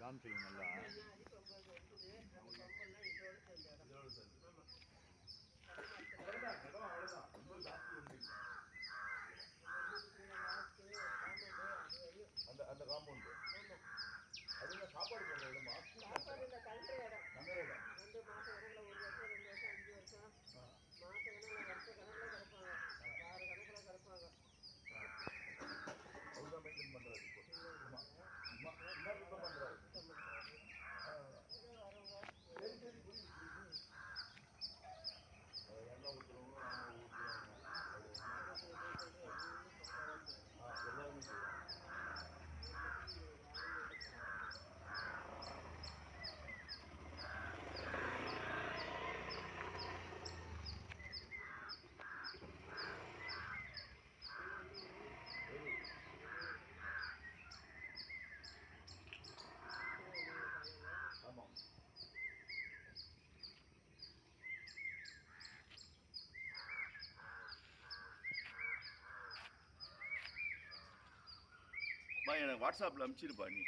காமிச்சிங்க நல்லா. அந்த காம்பவுண்டு அது என்ன சாப்பாடு போடுற இடமா? சாப்பாடு இல்லை, தங்குற இடம். தங்குற இடம் 2 மாசம் கணக்கில் 1 வருஷம் 2 வருஷம் 5 வருஷம் மாச கணக்கில் வருஷ கணக்கில் கிடப்பாங்க, வார கணக்கில் கிடப்பாங்க. அவ்வளோதான் மெயின்டைன் பண்ணுறாரு. இப்போ பண்ணுறாரு. சரி சரி புரியுது. எண்ணெய் ஊற்றுறவங்க எல்லாருமே செய்வாங்க. எனக்கு வாட்ஸ்அப்பில் அனுப்பிச்சிருப்பா நீ.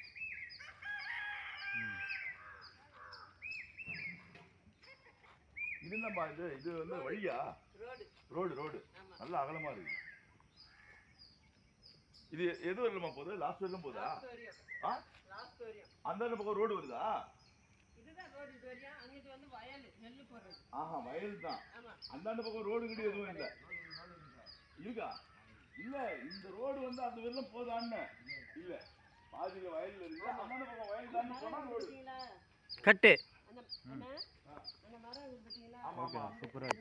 இது என்னம்மா இது வந்து வழியா? ரோடு நல்லா அகலமா இருக்கு. இது எது வரலுமா போகுது? லாஸ்ட் வரலும் போதா? அந்த பக்கம் ரோடு வருதா? ஆஹா, வயல் தான். அந்த பக்கம் ரோடு கிட்ட எதுவும் இல்லை இருக்கா? இல்ல, இந்த ரோடு வந்து அந்த வெள்ளம் போதான்னு இல்ல, பாதியில வயல்ல இருக்கு. அந்த பக்கம் வயல் தான் போனா ரோடு கட்டு. ஆமா சூப்பரா.